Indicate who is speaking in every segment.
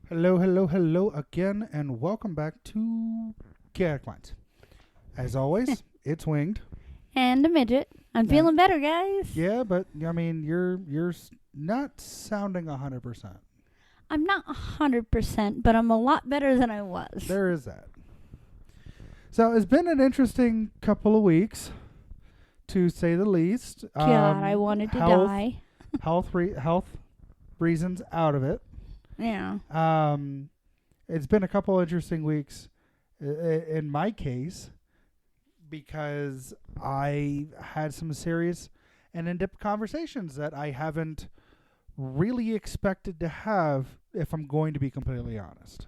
Speaker 1: Hello, hello, hello again, and welcome back to Chaotic Minds. As always, it's Winged.
Speaker 2: And a midget. I'm
Speaker 1: And
Speaker 2: feeling better, guys.
Speaker 1: yeah, but I mean, you're not sounding 100%.
Speaker 2: I'm not 100%, but I'm a lot better than I was.
Speaker 1: There is that. So it's been an interesting couple of weeks, to say the least.
Speaker 2: God, I wanted to die.
Speaker 1: Health reasons out of it.
Speaker 2: Yeah.
Speaker 1: It's been a couple of interesting weeks, in my case, because I had some serious and in-depth conversations that I haven't really expected to have, if I'm going to be completely honest.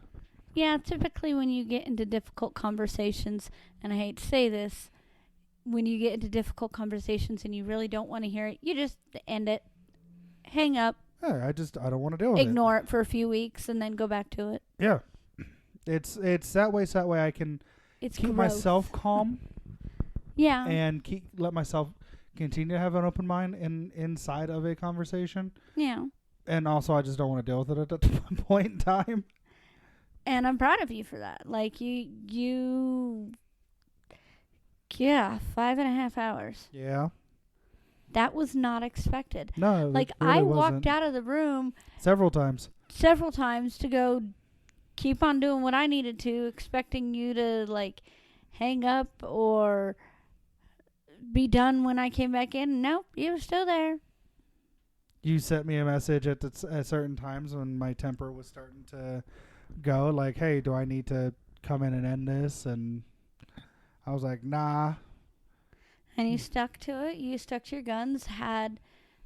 Speaker 2: Yeah, typically when you get into difficult conversations, and I hate to say this, when you get into difficult conversations and you really don't want to hear it, you just end it, hang up,
Speaker 1: Yeah, I don't want to deal with
Speaker 2: ignore it for a few weeks, and then go back to it.
Speaker 1: it. Yeah, it's that way. So that way I can
Speaker 2: It's
Speaker 1: keep
Speaker 2: growth.
Speaker 1: myself calm
Speaker 2: Yeah.
Speaker 1: and let myself continue to have an open mind inside of a conversation.
Speaker 2: Yeah.
Speaker 1: And also, I just don't want to deal with it at that point in time.
Speaker 2: And I'm proud of you for that. Like, yeah, 5.5 hours.
Speaker 1: Yeah.
Speaker 2: That was not expected.
Speaker 1: No,
Speaker 2: Like,
Speaker 1: it really
Speaker 2: I
Speaker 1: wasn't.
Speaker 2: walked out of the room
Speaker 1: Several times.
Speaker 2: several times to go keep on doing what I needed to, expecting you to, like, hang up or be done when I came back in. Nope, you were still there.
Speaker 1: You sent me a message at certain times when my temper was starting to go, like, hey, do I need to come in and end this? And I was like, nah.
Speaker 2: And you stuck to it. You stuck to your guns, had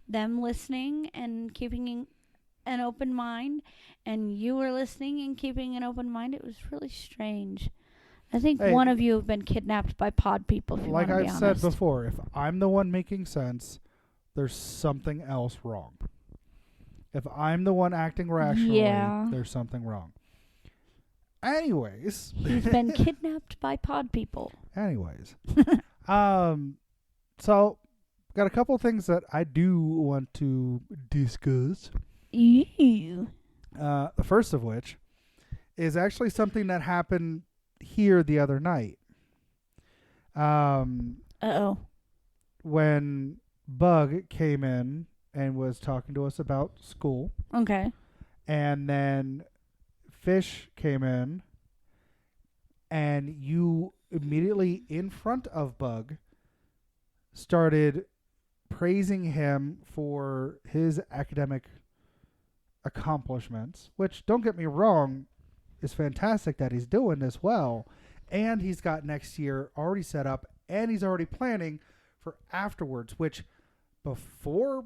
Speaker 2: them listening and keeping an open mind, and you were listening and keeping an open mind. It was really strange. I think
Speaker 1: Hey,
Speaker 2: one of you have been kidnapped by pod people, if you
Speaker 1: like
Speaker 2: want to be
Speaker 1: I've
Speaker 2: honest.
Speaker 1: said before, if I'm the one making sense, there's something else wrong. If I'm the one acting rationally,
Speaker 2: Yeah.
Speaker 1: there's something wrong. Anyways.
Speaker 2: He's been kidnapped by pod people.
Speaker 1: Anyways. So got a couple things that I do want to discuss.
Speaker 2: Ew.
Speaker 1: The first of which is actually something that happened here the other night.
Speaker 2: Uh-oh.
Speaker 1: When Bug came in and was talking to us about school,
Speaker 2: Okay.
Speaker 1: and then Fish came in, and you immediately in front of Bug started praising him for his academic accomplishments, which, don't get me wrong, is fantastic that he's doing this well. And he's got next year already set up, and he's already planning for afterwards, which before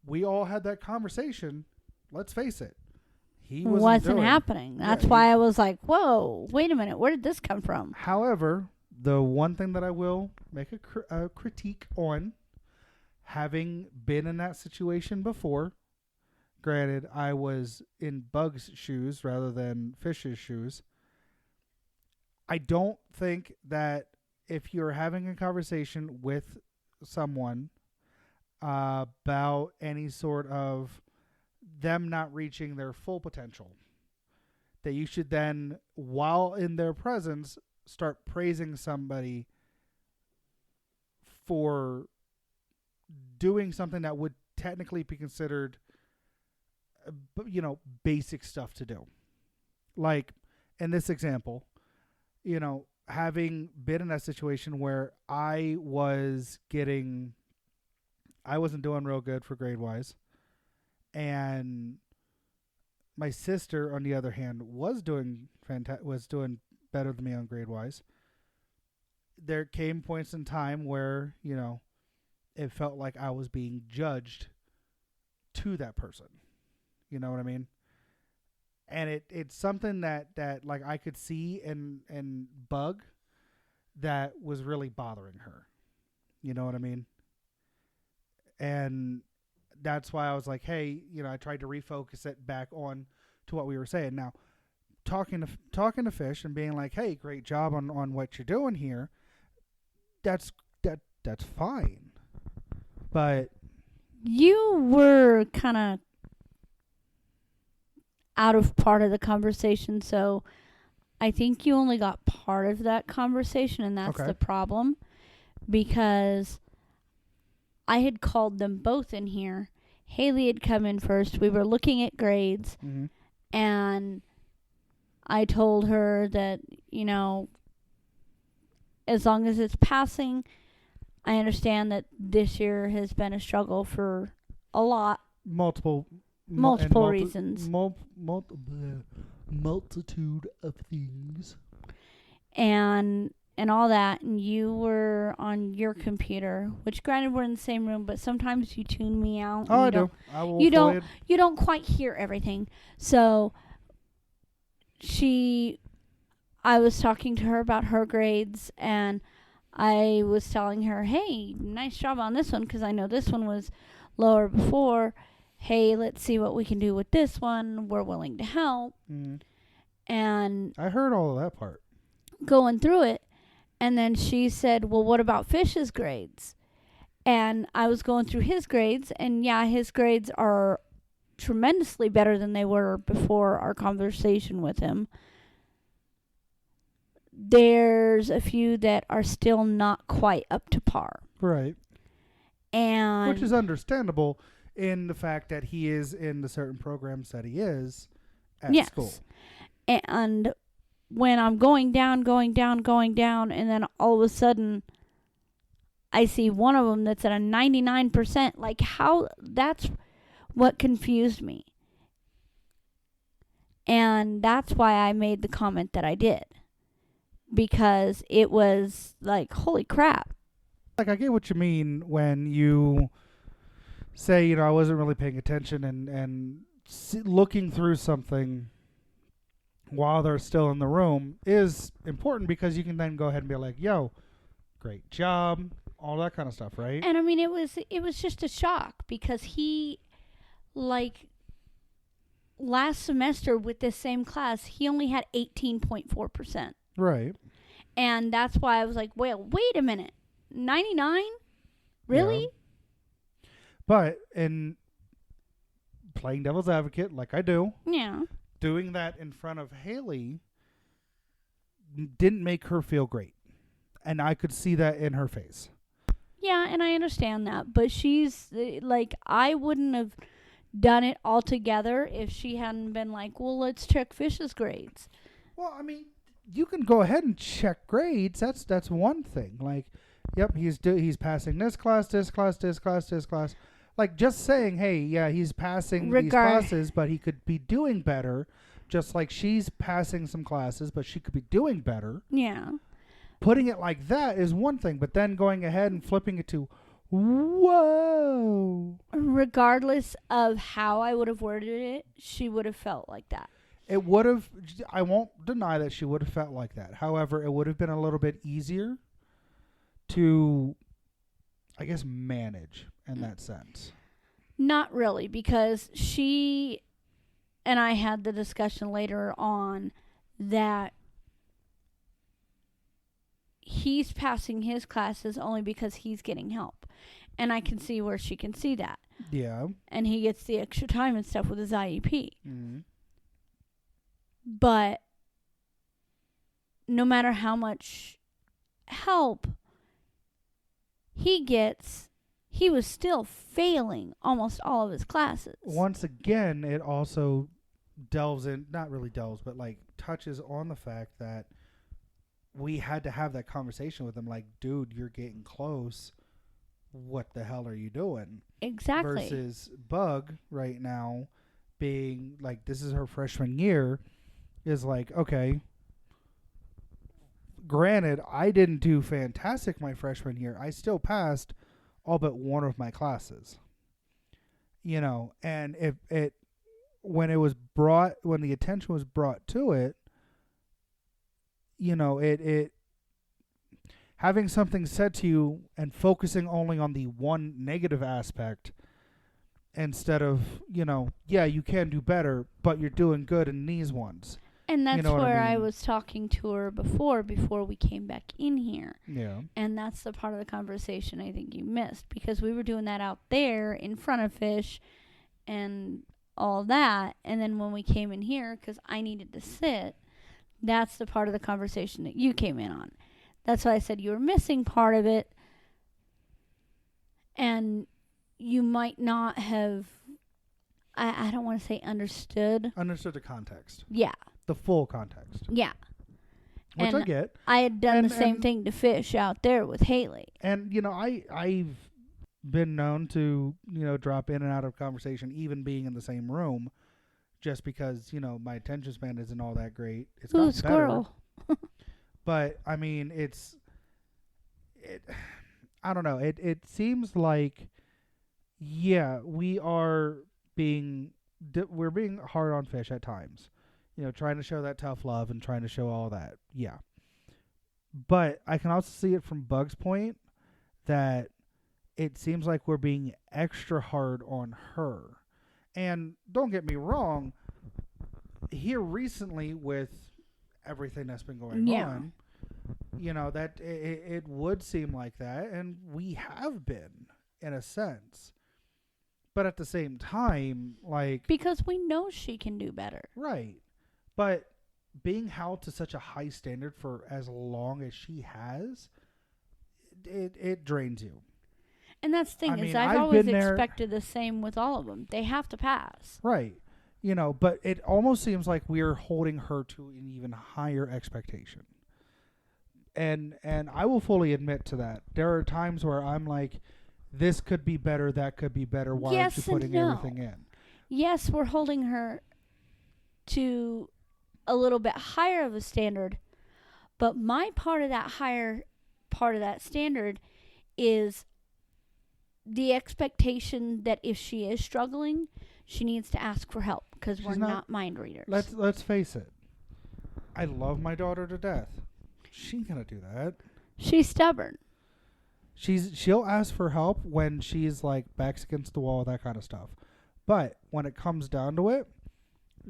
Speaker 1: we all had that conversation, let's face it, he
Speaker 2: wasn't
Speaker 1: doing.
Speaker 2: happening. That's
Speaker 1: Yeah,
Speaker 2: why I was like, whoa, wait a minute. Where did this come from?
Speaker 1: However, the one thing that I will make a critique on, having been in that situation before, granted, I was in Bug's shoes rather than Fish's shoes. I don't think that if you're having a conversation with someone about any sort of them not reaching their full potential, that you should then, while in their presence, start praising somebody for doing something that would technically be considered, basic stuff to do. Like in this example, having been in that situation where I wasn't doing real good for grade wise, and my sister, on the other hand, was doing better than me on grade wise. There came points in time where it felt like I was being judged to that person. You know what I mean? And it's something that like I could see in Bug that was really bothering her. You know what I mean? And that's why I was like, hey, I tried to refocus it back on to what we were saying. Now, talking to Fish and being like, hey, great job on what you're doing here. That's fine. But
Speaker 2: You were kind of, out of part of the conversation. So I think you only got part of that conversation, and that's
Speaker 1: Okay.
Speaker 2: the problem. Because I had called them both in here. Haley had come in first. We were looking at grades,
Speaker 1: Mm-hmm.
Speaker 2: and I told her that, as long as it's passing, I understand that this year has been a struggle for a lot.
Speaker 1: Multiple
Speaker 2: Reasons.
Speaker 1: Multitude of things.
Speaker 2: And all that, and you were on your computer, which granted we're in the same room, but sometimes you tune me out.
Speaker 1: Oh, I do. I will.
Speaker 2: You don't quite hear everything. So I was talking to her about her grades, and I was telling her, hey, nice job on this one, because I know this one was lower before. Hey, let's see what we can do with this one. We're willing to help.
Speaker 1: Mm-hmm.
Speaker 2: And
Speaker 1: I heard all of that part.
Speaker 2: Going through it, and then she said, well, what about Fish's grades? And I was going through his grades, and yeah, his grades are tremendously better than they were before our conversation with him. There's a few that are still not quite up to par.
Speaker 1: Right.
Speaker 2: And
Speaker 1: which is understandable in the fact that he is in the certain programs that he is at school.
Speaker 2: And when I'm going down, and then all of a sudden I see one of them that's at a 99%. Like, how? That's what confused me. And that's why I made the comment that I did. Because it was like, holy crap.
Speaker 1: Like, I get what you mean when you say, I wasn't really paying attention and looking through something while they're still in the room is important, because you can then go ahead and be like, yo, great job, all that kind of stuff, right?
Speaker 2: And I mean, it was just a shock, because he, like, last semester with this same class, he only had 18.4%.
Speaker 1: Right.
Speaker 2: And that's why I was like, well, wait a minute. 99? Really?
Speaker 1: Yeah. But in playing devil's advocate, like I do,
Speaker 2: yeah,
Speaker 1: doing that in front of Haley didn't make her feel great. And I could see that in her face.
Speaker 2: Yeah, and I understand that. But she's, like, I wouldn't have done it altogether if she hadn't been like, well, let's check Fish's grades.
Speaker 1: Well, I mean, you can go ahead and check grades. That's one thing. Like, yep, he's passing this class. Like, just saying, hey, yeah, he's passing these classes, but he could be doing better. Just like she's passing some classes, but she could be doing better.
Speaker 2: Yeah.
Speaker 1: Putting it like that is one thing, but then going ahead and flipping it to, whoa.
Speaker 2: Regardless of how I would have worded it, she would have felt like that.
Speaker 1: It would have, I won't deny that she would have felt like that. However, it would have been a little bit easier to, I guess, manage in that sense.
Speaker 2: Not really, because she and I had the discussion later on that he's passing his classes only because he's getting help. And I can see where she can see that.
Speaker 1: Yeah.
Speaker 2: And he gets the extra time and stuff with his IEP.
Speaker 1: Mm-hmm.
Speaker 2: But no matter how much help he gets, he was still failing almost all of his classes.
Speaker 1: Once again, it also delves in, not really delves, but like touches on the fact that we had to have that conversation with him. Like, dude, you're getting close. What the hell are you doing?
Speaker 2: Exactly.
Speaker 1: Versus Bug right now being like, this is her freshman year, is like, okay, granted, I didn't do fantastic my freshman year. I still passed all but one of my classes. And when the attention was brought to it, it having something said to you and focusing only on the one negative aspect instead of, yeah, you can do better, but you're doing good in these ones.
Speaker 2: And that's where I
Speaker 1: mean?
Speaker 2: was talking to her before we came back in here.
Speaker 1: Yeah.
Speaker 2: And that's the part of the conversation I think you missed, because we were doing that out there in front of Fish, and all that. And then when we came in here, because I needed to sit, that's the part of the conversation that you came in on. That's why I said you were missing part of it. And you might not have, I don't want to say understood.
Speaker 1: Understood the context.
Speaker 2: Yeah.
Speaker 1: The full context.
Speaker 2: Yeah.
Speaker 1: Which
Speaker 2: and
Speaker 1: I get.
Speaker 2: I had done the same thing to Fish out there with Haley.
Speaker 1: And, I've been known to, drop in and out of conversation, even being in the same room, just because, my attention span isn't all that great. It's
Speaker 2: Ooh,
Speaker 1: gotten
Speaker 2: squirrel.
Speaker 1: better. But, I mean, I don't know. It seems like, yeah, we're being hard on Fish at times. Trying to show that tough love and trying to show all that. Yeah. But I can also see it from Bug's point that it seems like we're being extra hard on her. And don't get me wrong, here recently with everything that's been going on, that it would seem like that, and we have been, in a sense. But at the same time,
Speaker 2: because we know she can do better.
Speaker 1: Right. But being held to such a high standard for as long as she has, it drains you.
Speaker 2: And that's the thing, I've always expected the same with all of them. They have to pass.
Speaker 1: Right. But it almost seems like we're holding her to an even higher expectation. And I will fully admit to that. There are times where I'm like, this could be better, that could be better. Why aren't you putting everything in?
Speaker 2: Yes, we're holding her to a little bit higher of a standard, but my part of that higher part of that standard is the expectation that if she is struggling, she needs to ask for help, because we're not mind readers.
Speaker 1: Let's face it. I love my daughter to death. She ain't gonna do that.
Speaker 2: She's stubborn.
Speaker 1: She'll ask for help when she's backs against the wall, that kind of stuff. But when it comes down to it,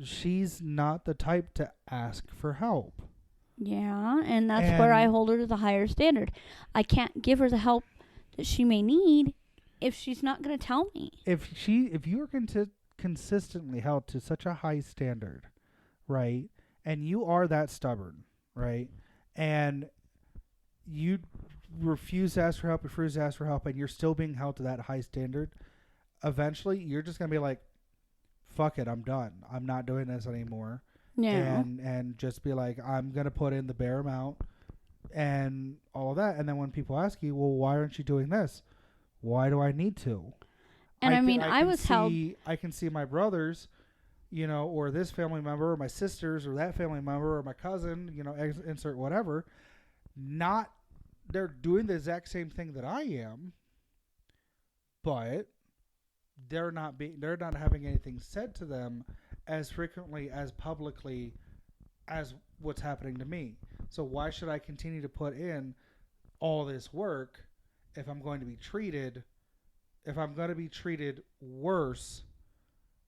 Speaker 1: she's not the type to ask for help.
Speaker 2: Yeah, and that's where I hold her to the higher standard. I can't give her the help that she may need if she's not going to tell me.
Speaker 1: If you are consistently held to such a high standard, right, and you are that stubborn, right, and you refuse to ask for help, and you're still being held to that high standard, eventually you're just going to be like, fuck it, I'm done. I'm not doing this anymore.
Speaker 2: Yeah.
Speaker 1: And just be like, I'm going to put in the bare amount and all of that. And then when people ask you, well, why aren't you doing this? Why do I need to?
Speaker 2: And I was held.
Speaker 1: I can see my brothers, or this family member, or my sisters, or that family member, or my cousin, insert whatever. They're doing the exact same thing that I am, but they're not having anything said to them as frequently, as publicly as what's happening to me. So why should I continue to put in all this work if I'm going to be treated worse,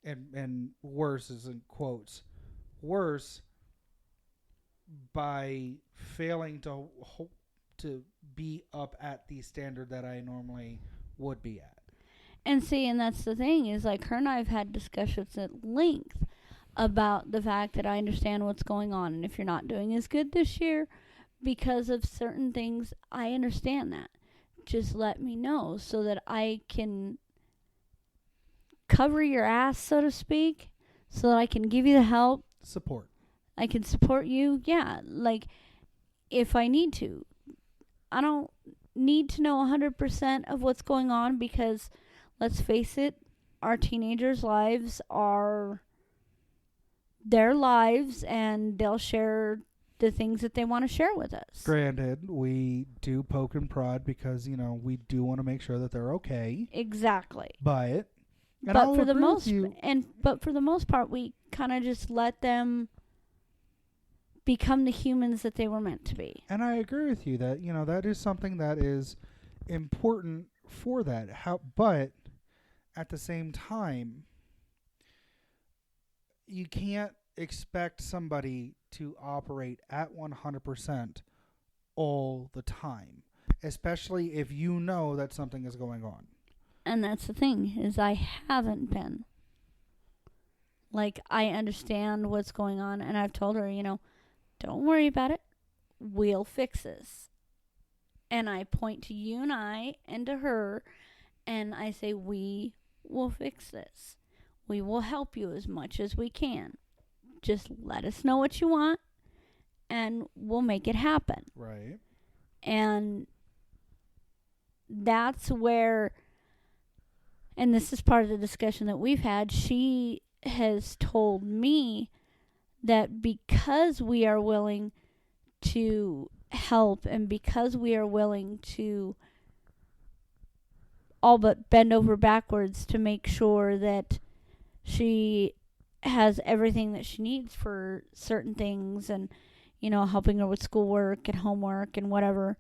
Speaker 1: and worse is in quotes, worse, by failing to be up at the standard that I normally would be at.
Speaker 2: And that's the thing, is her and I have had discussions at length about the fact that I understand what's going on, and if you're not doing as good this year because of certain things, I understand that. Just let me know so that I can cover your ass, so to speak, so that I can give you the help.
Speaker 1: Support.
Speaker 2: I can support you. Yeah, if I need to. I don't need to know 100% of what's going on, because let's face it, our teenagers' lives are their lives, and they'll share the things that they want to share with us.
Speaker 1: Granted, we do poke and prod because, we do want to make sure that they're okay.
Speaker 2: Exactly.
Speaker 1: But
Speaker 2: for the most part, we kind of just let them become the humans that they were meant to be.
Speaker 1: And I agree with you that, that is something that is important for that. But at the same time, you can't expect somebody to operate at 100% all the time, especially if you know that something is going on.
Speaker 2: And that's the thing, is I haven't been. Like, I understand what's going on, and I've told her, don't worry about it. We'll fix this. And I point to you and I and to her, and I say, we will fix this. We will help you as much as we can. Just let us know what you want, and we'll make it happen.
Speaker 1: Right.
Speaker 2: And that's where, and this is part of the discussion that we've had, she has told me that because we are willing to help and because we are willing to all but bend over backwards to make sure that she has everything that she needs for certain things, and helping her with schoolwork and homework and whatever,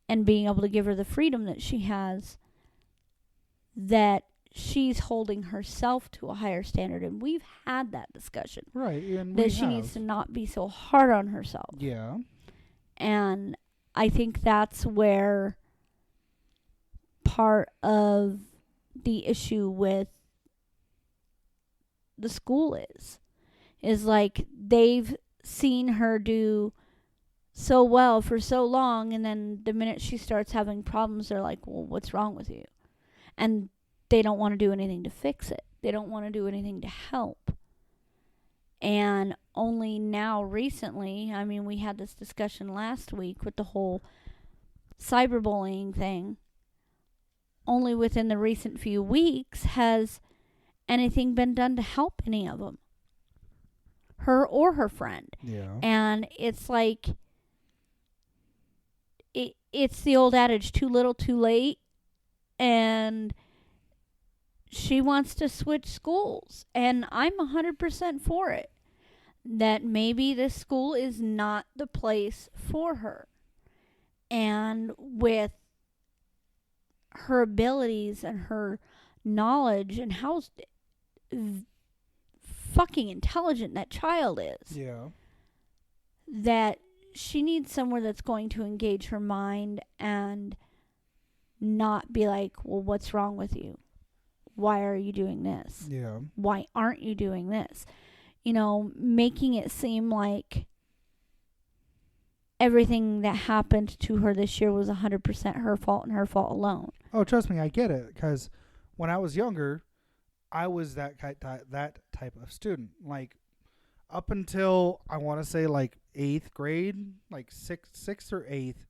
Speaker 2: and being able to give her the freedom that she has, that she's holding herself to a higher standard. And we've had that discussion.
Speaker 1: Right. And
Speaker 2: that she needs to not be so hard on herself.
Speaker 1: Yeah.
Speaker 2: And I think that's where part of the issue with the school is like they've seen her do so well for so long, and then the minute she starts having problems, they're like, well, what's wrong with you? And they don't want to do anything to fix it. They don't want to do anything to help. And only now recently, I mean, we had this discussion last week with the whole cyberbullying thing. Only within the recent few weeks has anything been done to help any of them, her or her friend.
Speaker 1: Yeah.
Speaker 2: And it's like, it's the old adage, too little, too late. And she wants to switch schools. And I'm 100% for it. That maybe this school is not the place for her. And with her abilities and her knowledge and how fucking intelligent that child is.
Speaker 1: Yeah.
Speaker 2: That she needs somewhere that's going to engage her mind and not be like, well, what's wrong with you? Why are you doing this?
Speaker 1: Yeah.
Speaker 2: Why aren't you doing this? Making it seem like everything that happened to her this year was 100% her fault and her fault alone.
Speaker 1: Oh, trust me, I get it. Because when I was younger, I was that type of student. Like, up until, I want to say, like, 8th grade, like 6th or 8th.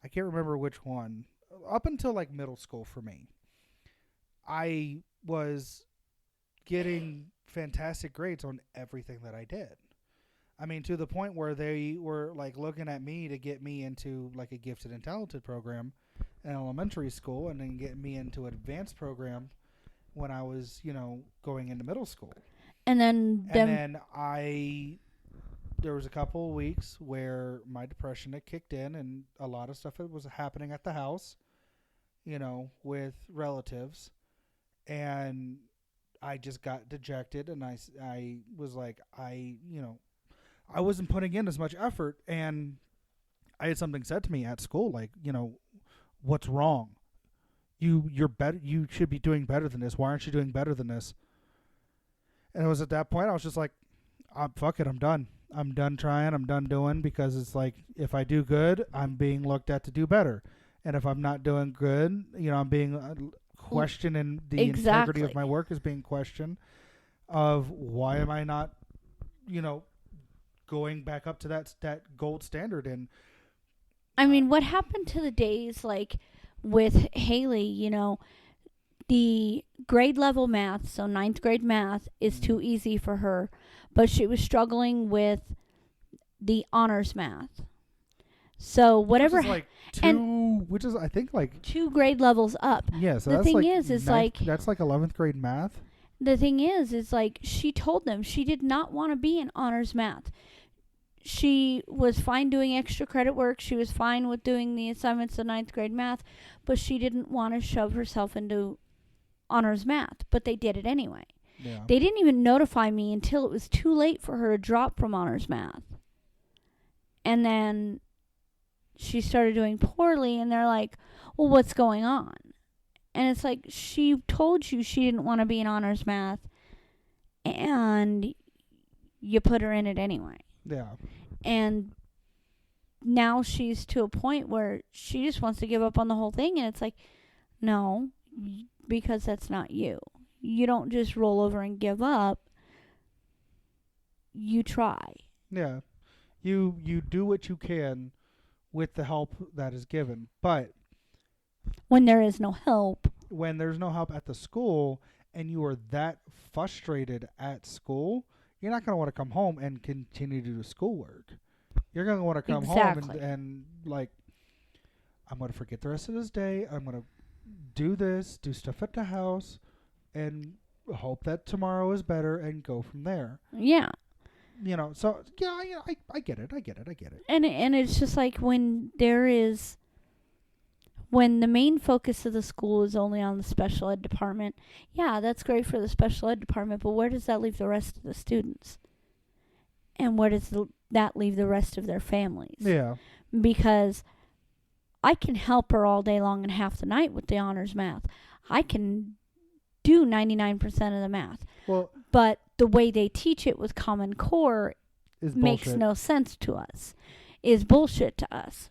Speaker 1: I can't remember which one. Up until, like, middle school for me. I was getting fantastic grades on everything that I did. I mean, to the point where they were, like, looking at me to get me into, like, a gifted and talented program in elementary school, and then get me into an advanced program when I was, going into middle school.
Speaker 2: And then
Speaker 1: there was a couple of weeks where my depression had kicked in, and a lot of stuff that was happening at the house, with relatives. And I just got dejected, and I was like, I wasn't putting in as much effort, and I had something said to me at school, like, what's wrong? You're better. You should be doing better than this. Why aren't you doing better than this? And it was at that point I was just like, fuck it, I'm done. I'm done trying. I'm done doing, because it's like, if I do good, I'm being looked at to do better, and if I'm not doing good, I'm being questioned, and the integrity of my work is being questioned. Of why am I not, going back up to that gold standard? And
Speaker 2: I mean, what happened to the days like with Haley? The grade level math, so 9th grade math, is too easy for her, but she was struggling with the honors math. So whatever,
Speaker 1: which is I think like
Speaker 2: 2 grade levels up.
Speaker 1: Yeah, so
Speaker 2: the
Speaker 1: that's
Speaker 2: thing
Speaker 1: like
Speaker 2: is like
Speaker 1: that's like 11th grade math.
Speaker 2: The thing is like she told them she did not want to be in honors math. She was fine doing extra credit work. She was fine with doing the assignments of 9th grade math, but she didn't want to shove herself into honors math. But they did it anyway.
Speaker 1: Yeah.
Speaker 2: They didn't even notify me until it was too late for her to drop from honors math. And then she started doing poorly, and they're like, well, what's going on? And it's like, she told you she didn't want to be in honors math, and you put her in it anyway.
Speaker 1: Yeah.
Speaker 2: And now she's to a point where she just wants to give up on the whole thing, and it's like, no, because that's not you. You don't just roll over and give up. You try.
Speaker 1: Yeah. You do what you can with the help that is given. But
Speaker 2: When there is no help.
Speaker 1: when there's no help at the school and you are that frustrated at school, you're not going to want to come home and continue to do schoolwork. You're going to want to come
Speaker 2: Exactly.
Speaker 1: home and like, I'm going to forget the rest of this day. I'm going to do this, do stuff at the house, and hope that tomorrow is better and go from there.
Speaker 2: Yeah.
Speaker 1: You know, so yeah, I get it.
Speaker 2: And it's just like when the main focus of the school is only on the special ed department, yeah, that's great for the special ed department, but where does that leave the rest of the students? And where does that leave the rest of their families?
Speaker 1: Yeah.
Speaker 2: Because I can help her all day long and half the night with the honors math. I can do 99% of the math.
Speaker 1: Well,
Speaker 2: But the way they teach it with Common Core
Speaker 1: is
Speaker 2: makes
Speaker 1: bullshit.
Speaker 2: no sense to us, is bullshit to us.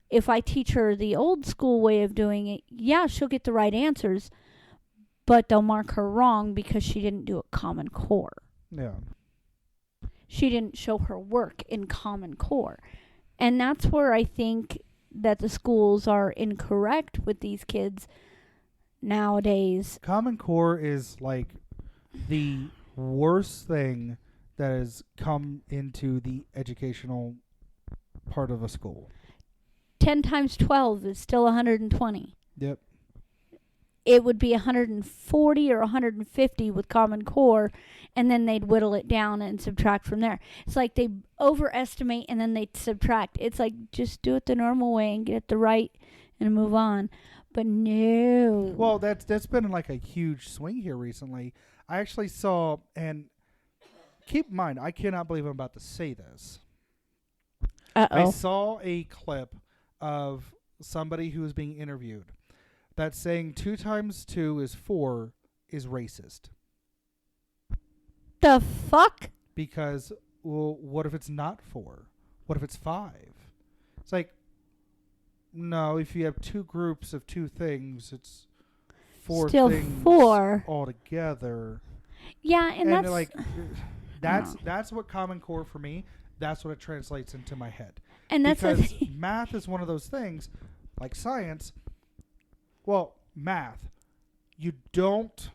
Speaker 2: If I teach her the old school way of doing it, yeah, she'll get the right answers, but they'll mark her wrong because she didn't do a Common Core.
Speaker 1: Yeah.
Speaker 2: She didn't show her work in Common Core. And that's where I think that the schools are incorrect with these kids nowadays.
Speaker 1: Common Core is like the worst thing that has come into the educational part of a school.
Speaker 2: 10 times 12 is still 120.
Speaker 1: Yep.
Speaker 2: It would be 140 or 150 with Common Core, and then they'd whittle it down and subtract from there. It's like they overestimate and then they subtract. It's like, just do it the normal way and get it the right and move on. But no.
Speaker 1: Well, that's been like a huge swing here recently. I actually saw, and keep in mind, I cannot believe I'm about to say this. I
Speaker 2: Uh-oh.
Speaker 1: saw a clip of somebody who was being interviewed that saying 2 times 2 is 4 is racist.
Speaker 2: The fuck?
Speaker 1: Because, well, what if it's not 4? What if it's 5? It's like, no, if you have 2 groups of 2 things, it's 4
Speaker 2: Still
Speaker 1: things
Speaker 2: 4.
Speaker 1: altogether.
Speaker 2: Yeah, and that's
Speaker 1: like that's what Common Core for me. That's what it translates into my head.
Speaker 2: and that's the
Speaker 1: Because
Speaker 2: thing.
Speaker 1: math is one of those things, like science. Well, math, you don't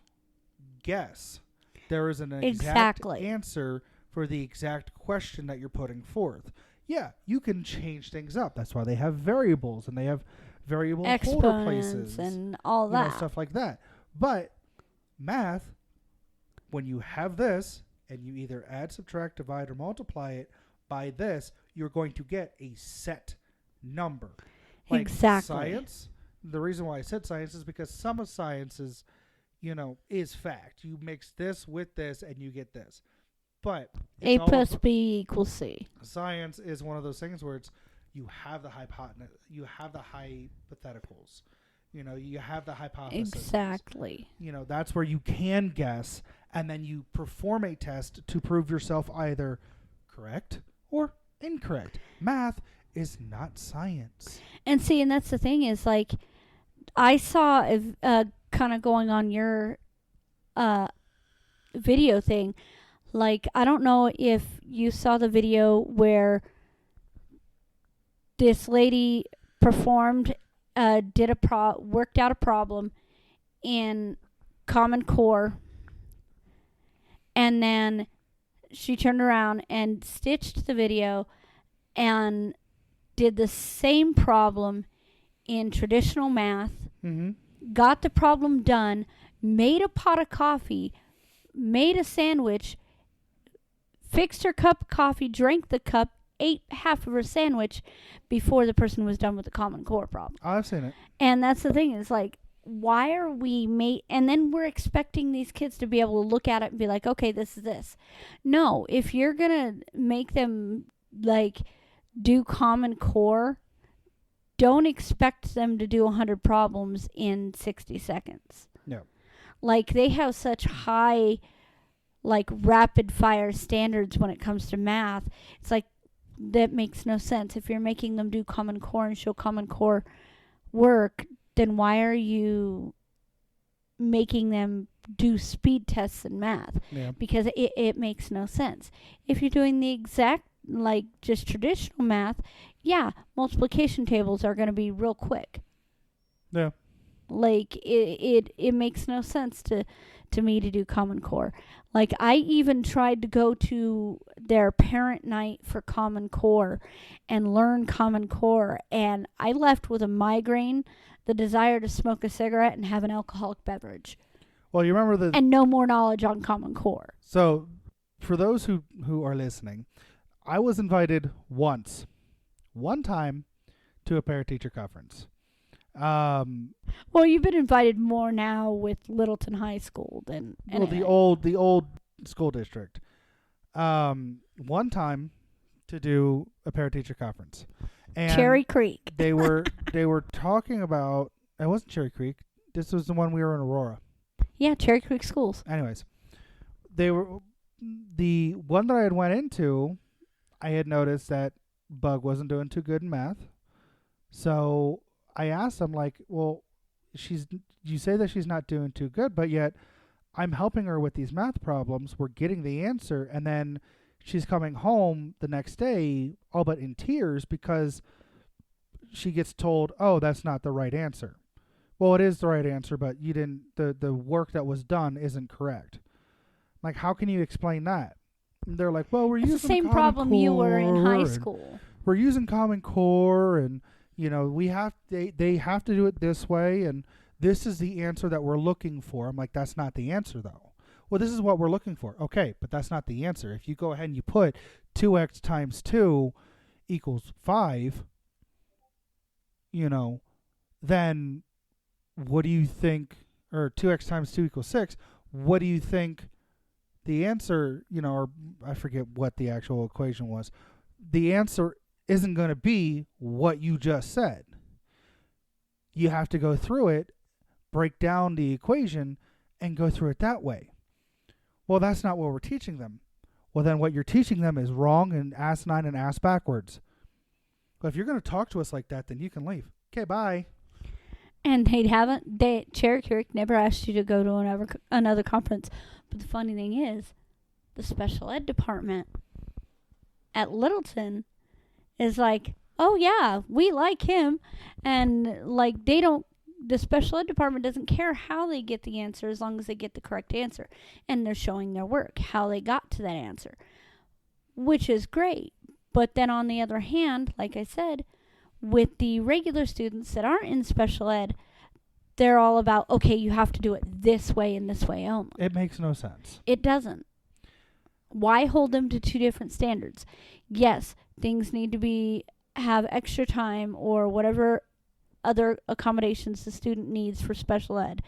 Speaker 1: guess. There is an exact
Speaker 2: Exactly.
Speaker 1: answer for the exact question that you're putting forth. Yeah, you can change things up. That's why they have variables and they have variable holder places
Speaker 2: Exponents and all that.
Speaker 1: stuff like that. But math, when you have this and you either add, subtract, divide, or multiply it by this, you're going to get a set number. Like
Speaker 2: Exactly.
Speaker 1: Science, the reason why I said science is because some of science is, is fact. You mix this with this and you get this. But
Speaker 2: A
Speaker 1: it's all
Speaker 2: plus B equals C.
Speaker 1: science is one of those things where it's you have the hypotenuse, you have the hypotheticals, you have the hypothesis.
Speaker 2: Exactly.
Speaker 1: That's where you can guess, and then you perform a test to prove yourself either correct or incorrect. Math is not science.
Speaker 2: And see, and that's the thing is, like, I saw kind of going on your video thing. Like, I don't know if you saw the video where this lady performed, worked out a problem in Common Core, and then she turned around and stitched the video and did the same problem in traditional math, got the problem done, made a pot of coffee, made a sandwich, fixed her cup of coffee, drank the cup, ate half of her sandwich before the person was done with the Common Core problem.
Speaker 1: I've seen it.
Speaker 2: And that's the thing, is like, why are we and then we're expecting these kids to be able to look at it and be like, okay, this is this. No, if you're gonna make them like do Common Core, don't expect them to do 100 problems in 60 seconds.
Speaker 1: No.
Speaker 2: Like, they have such high like rapid fire standards when it comes to math. It's like that makes no sense. If you're making them do Common Core and show Common Core work, then why are you making them do speed tests in math?
Speaker 1: Yeah.
Speaker 2: Because it makes no sense. If you're doing the exact, like, just traditional math, yeah, multiplication tables are going to be real quick.
Speaker 1: Yeah.
Speaker 2: Like, it makes no sense to me to do Common Core. Like, I even tried to go to their parent night for Common Core and learn Common Core, and I left with a migraine, the desire to smoke a cigarette and have an alcoholic beverage,
Speaker 1: Well, you remember
Speaker 2: and no more knowledge on Common Core.
Speaker 1: So, for those who are listening, I was invited one time, to a parent teacher conference.
Speaker 2: Well, you've been invited more now with Littleton High School than
Speaker 1: the old school district. One time to do a parent teacher conference, and
Speaker 2: Cherry Creek.
Speaker 1: they were talking about. It wasn't Cherry Creek. This was the one we were in Aurora.
Speaker 2: Yeah, Cherry Creek Schools.
Speaker 1: Anyways, they were the one that I had went into. I had noticed that Bug wasn't doing too good in math, so I asked them, like, well, you say that she's not doing too good, but yet I'm helping her with these math problems. We're getting the answer, and then she's coming home the next day all but in tears because she gets told, oh, that's not the right answer. Well, it is the right answer, but you didn't. The work that was done isn't correct. Like, how can you explain that? And they're like, well, we're
Speaker 2: It's
Speaker 1: using
Speaker 2: the same
Speaker 1: Common
Speaker 2: problem you were in high
Speaker 1: Core,
Speaker 2: school.
Speaker 1: we're using Common Core, and we have they have to do it this way, and this is the answer that we're looking for. I'm like, that's not the answer though. Well, this is what we're looking for. Okay, but that's not the answer. If you go ahead and you put 2x times 2 equals 5, then what do you think? Or 2x times 2 equals 6. What do you think the answer? Or I forget what the actual equation was. The answer isn't going to be what you just said. You have to go through it, break down the equation, and go through it that way. Well, that's not what we're teaching them. Well, then what you're teaching them is wrong and asinine and ass backwards. But if you're going to talk to us like that, then you can leave. Okay, bye.
Speaker 2: And Cherry Creek never asked you to go to another conference. But the funny thing is, the special ed department at Littleton is like, oh yeah, we like him, and like the special ed department doesn't care how they get the answer as long as they get the correct answer, and they're showing their work, how they got to that answer, which is great. But then on the other hand, like I said, with the regular students that aren't in special ed, they're all about, okay, you have to do it this way and this way only.
Speaker 1: It makes no sense.
Speaker 2: It doesn't. Why hold them to two different standards? Yes, things need to have extra time or whatever other accommodations the student needs for special ed.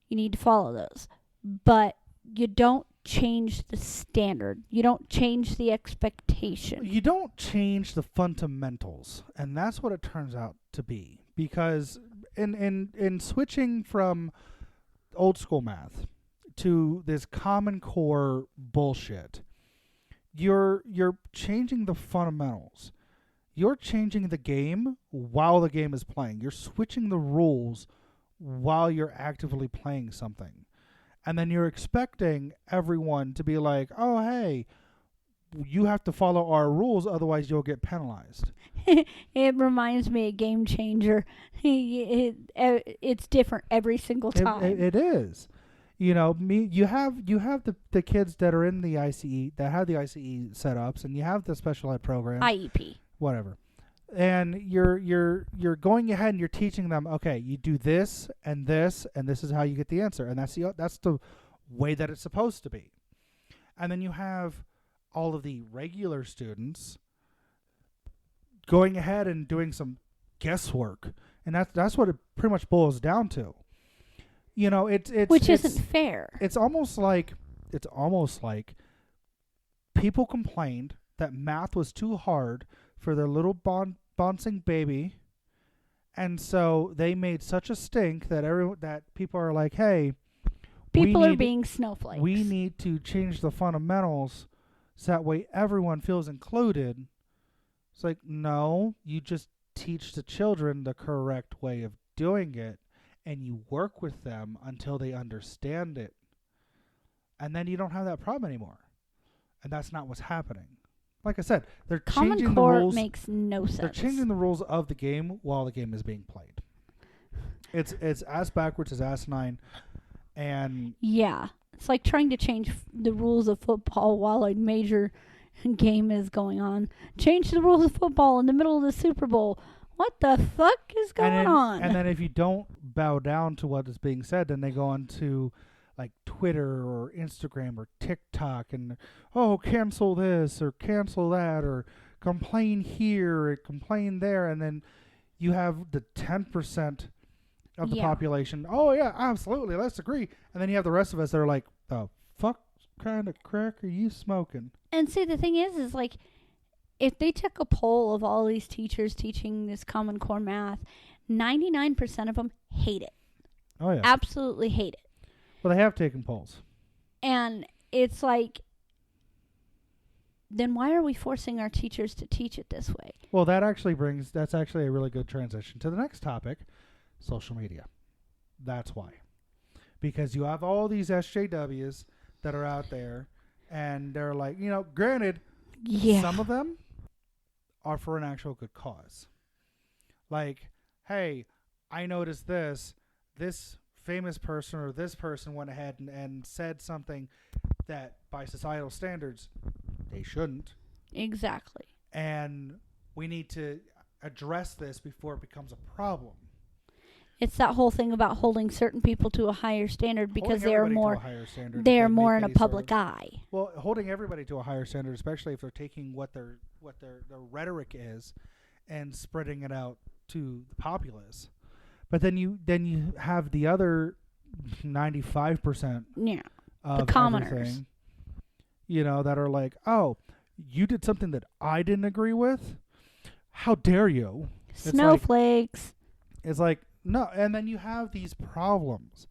Speaker 2: You need to follow those. But you don't change the standard. You don't change the expectation.
Speaker 1: You don't change the fundamentals, and that's what it turns out to be. Because in switching from old school math to this Common Core bullshit, you're changing the fundamentals. You're changing the game while the game is playing. You're switching the rules while you're actively playing something. And then you're expecting everyone to be like, oh, hey, you have to follow our rules, otherwise you'll get penalized.
Speaker 2: It reminds me of Game Changer. It's different every single time.
Speaker 1: It is. You have the kids that are in the ICE, that have the ICE setups, and you have the special ed program.
Speaker 2: IEP.
Speaker 1: Whatever. And you're going ahead and you're teaching them, okay, you do this, and this is how you get the answer. And that's the way that it's supposed to be. And then you have all of the regular students going ahead and doing some guesswork. And that's what it pretty much boils down to. Which isn't fair. It's almost like people complained that math was too hard for their little bouncing baby, and so they made such a stink that people are like, hey,
Speaker 2: People are being snowflakes.
Speaker 1: We need to change the fundamentals so that way everyone feels included. It's like, no, you just teach the children the correct way of doing it, and you work with them until they understand it. And then you don't have that problem anymore. And that's not what's happening. Like I said, they're
Speaker 2: Common
Speaker 1: changing
Speaker 2: Core
Speaker 1: the rules.
Speaker 2: makes no sense.
Speaker 1: They're changing the rules of the game while the game is being played. It's as backwards as asinine. And
Speaker 2: yeah, it's like trying to change the rules of football while a major game is going on. Change the rules of football in the middle of the Super Bowl. What the fuck is going on?
Speaker 1: And then if you don't bow down to what is being said, then they go on to like Twitter or Instagram or TikTok and, oh, cancel this or cancel that or complain here or complain there. And then you have the 10% of the population. Oh, yeah, absolutely. Let's agree. And then you have the rest of us that are like, the fuck kind of crack are you smoking?
Speaker 2: And see, the thing is like, if they took a poll of all these teachers teaching this Common Core math, 99% of them hate it.
Speaker 1: Oh, yeah.
Speaker 2: Absolutely hate it.
Speaker 1: Well, they have taken polls.
Speaker 2: And it's like, then why are we forcing our teachers to teach it this way?
Speaker 1: Well, that's actually a really good transition to the next topic, social media. That's why. Because you have all these SJWs that are out there, and they're like, granted, some of them are for an actual good cause. Like, hey, I noticed this famous person or this person went ahead and said something that by societal standards they shouldn't.
Speaker 2: Exactly.
Speaker 1: And we need to address this before it becomes a problem.
Speaker 2: It's that whole thing about holding certain people to a higher standard because they are more in a public eye.
Speaker 1: Well, holding everybody to a higher standard, especially if they're taking what their rhetoric is and spreading it out to the populace. But then you have the other 95% of
Speaker 2: the commoners.
Speaker 1: Everything, that are like, oh, you did something that I didn't agree with? How dare you?
Speaker 2: Snowflakes.
Speaker 1: It's like, no. And then you have these problems.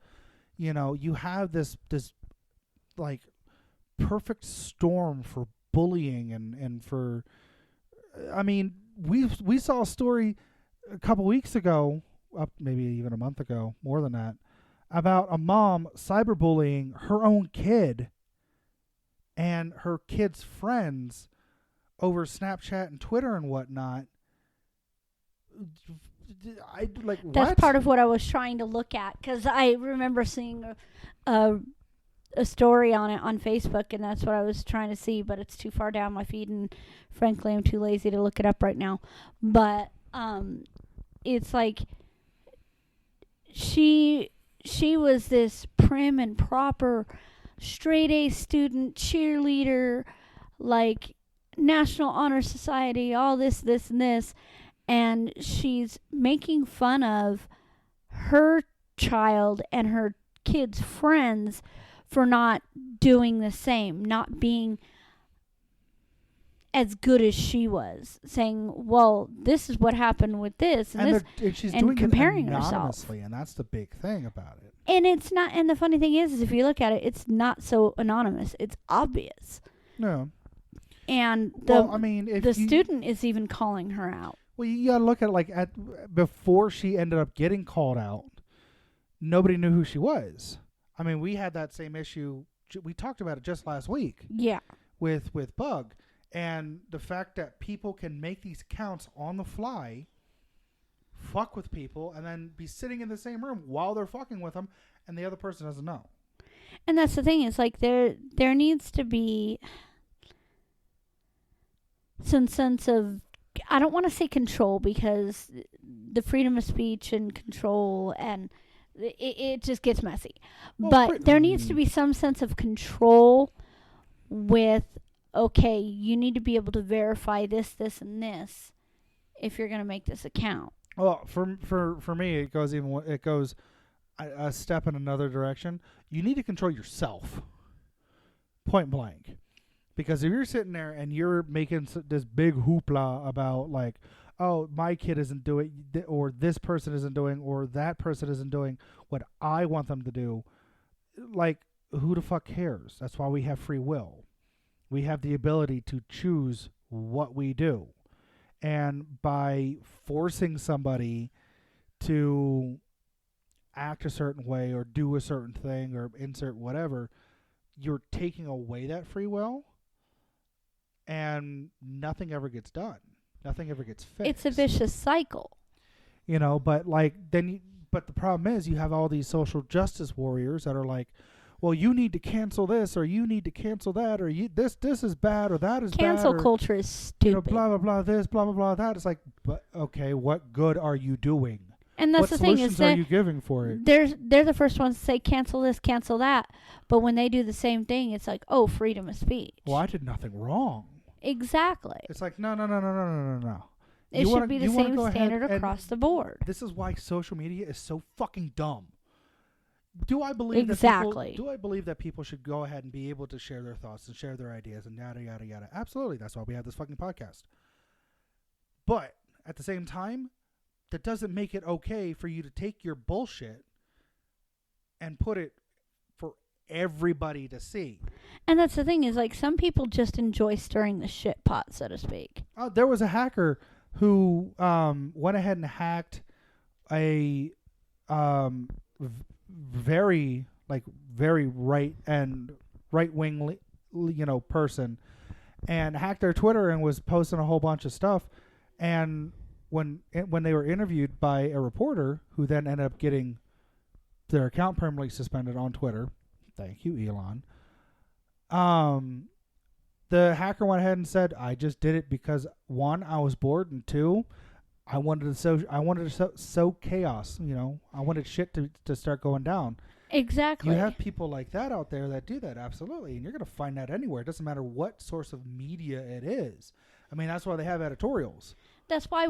Speaker 1: You have this like perfect storm for bullying and for, I mean, we saw a story a couple weeks ago, up maybe even a month ago, more than that, about a mom cyberbullying her own kid and her kid's friends over Snapchat and Twitter and whatnot.
Speaker 2: That's part of what I was trying to look at, because I remember seeing a story on it on Facebook, and that's what I was trying to see, but it's too far down my feed, and frankly I'm too lazy to look it up right now. But it's like she was this prim and proper straight A student, cheerleader, like National Honor Society, all this and this, and she's making fun of her child and her kids' friends for not doing the same, not being as good as she was, saying, well, this is what happened with this and this,
Speaker 1: and she's
Speaker 2: and
Speaker 1: doing
Speaker 2: comparing
Speaker 1: it
Speaker 2: herself.
Speaker 1: anonymously, and that's the big thing about it.
Speaker 2: And it's not, and the funny thing is if you look at it, it's not so anonymous. It's obvious.
Speaker 1: No.
Speaker 2: And the student is even calling her out.
Speaker 1: Well, you gotta look at before she ended up getting called out, nobody knew who she was. I mean, we had that same issue. We talked about it just last week.
Speaker 2: Yeah.
Speaker 1: With Bug. And the fact that people can make these accounts on the fly, fuck with people, and then be sitting in the same room while they're fucking with them, and the other person doesn't know.
Speaker 2: And that's the thing, is like there needs to be some sense of, I don't want to say control, because the freedom of speech and control, and it just gets messy. Well, but there needs to be some sense of control with, okay, you need to be able to verify this, and this if you're going to make this account.
Speaker 1: Well, for me, it goes a step in another direction. You need to control yourself, point blank. Because if you're sitting there and you're making this big hoopla about like, oh, my kid isn't doing, or this person isn't doing, or that person isn't doing what I want them to do, like, who the fuck cares? That's why we have free will. We have the ability to choose what we do. And by forcing somebody to act a certain way or do a certain thing or insert whatever, you're taking away that free will, and nothing ever gets done. Nothing ever gets fixed.
Speaker 2: It's a vicious cycle.
Speaker 1: You know, but like but the problem is you have all these social justice warriors that are like, well, you need to cancel this or you need to cancel that or this is bad or that is
Speaker 2: Cancel
Speaker 1: bad.
Speaker 2: culture is stupid.
Speaker 1: You know, blah blah blah this, blah blah blah that. It's like, but okay, what good are you doing?
Speaker 2: And that's
Speaker 1: what
Speaker 2: the thing
Speaker 1: solutions
Speaker 2: is that
Speaker 1: are you giving for it?
Speaker 2: they're the first ones to say cancel this, cancel that. But when they do the same thing, it's like, oh, freedom of speech.
Speaker 1: Well, I did nothing wrong.
Speaker 2: Exactly.
Speaker 1: It's like no.
Speaker 2: It should be the same standard across the board.
Speaker 1: This is why social media is so fucking dumb. Do I believe
Speaker 2: exactly?
Speaker 1: Do I believe that people should go ahead and be able to share their thoughts and share their ideas and yada yada yada? Absolutely. That's why we have this fucking podcast. But at the same time, that doesn't make it okay for you to take your bullshit and put it for everybody to see.
Speaker 2: And that's the thing is, like, some people just enjoy stirring the shit pot, so to speak.
Speaker 1: There was a hacker who went ahead and hacked a very right wing person, and hacked their Twitter and was posting a whole bunch of stuff. And when they were interviewed by a reporter, who then ended up getting their account permanently suspended on Twitter, thank you, Elon. The hacker went ahead and said, "I just did it because 1, I was bored, and 2, I wanted to sow chaos. You know, I wanted shit to start going down."
Speaker 2: Exactly.
Speaker 1: You have people like that out there that do that, absolutely, and you're gonna find that anywhere. It doesn't matter what source of media it is. I mean, that's why they have editorials.
Speaker 2: That's why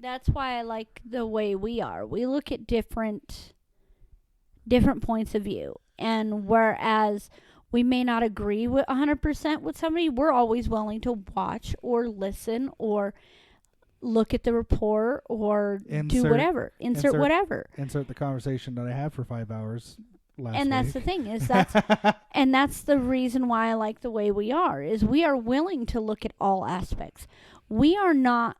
Speaker 2: that's why I like the way we are. We look at different points of view, and whereas we may not agree with 100% with somebody, we're always willing to watch or listen or look at the report or do whatever. Insert whatever.
Speaker 1: Insert the conversation that I had for 5 hours last week.
Speaker 2: And that's the thing is and that's the reason why I like the way we are, is we are willing to look at all aspects. We are not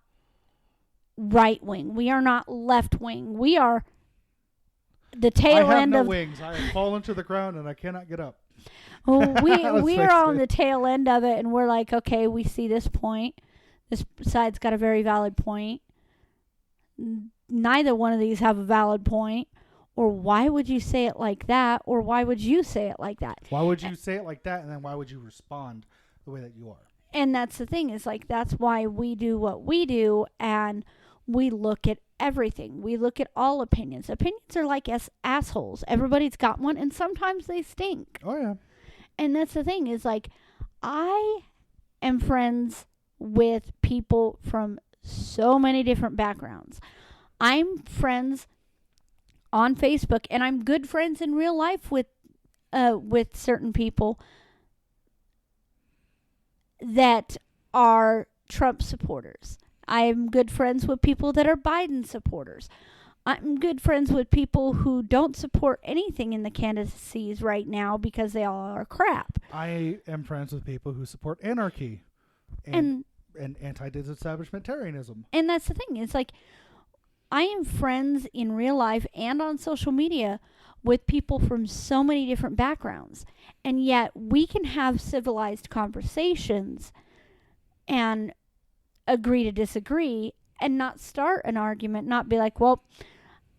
Speaker 2: right wing. We are not left wing. We are the tail end of
Speaker 1: wings. I have fallen to the ground and I cannot get up.
Speaker 2: we are on the tail end of it, and we're like, okay, we see this point. This side's got a very valid point. Neither one of these have a valid point. Or why would you say it like that? Or why would you say it like that?
Speaker 1: Why would you say it like that? And then why would you respond the way that you are?
Speaker 2: And that's the thing, is like, that's why we do what we do, and we look at everything. We look at all opinions. Opinions are like assholes. Everybody's got one, and sometimes they stink.
Speaker 1: Oh, yeah.
Speaker 2: And that's the thing, is like, I am friends with people from so many different backgrounds. I'm friends on Facebook, and I'm good friends in real life with certain people that are Trump supporters. I'm good friends with people that are Biden supporters. I'm good friends with people who don't support anything in the candidacies right now because they all are crap.
Speaker 1: I am friends with people who support anarchy and anti-disestablishmentarianism.
Speaker 2: And that's the thing. It's like, I am friends in real life and on social media with people from so many different backgrounds. And yet we can have civilized conversations and agree to disagree and not start an argument, not be like, well,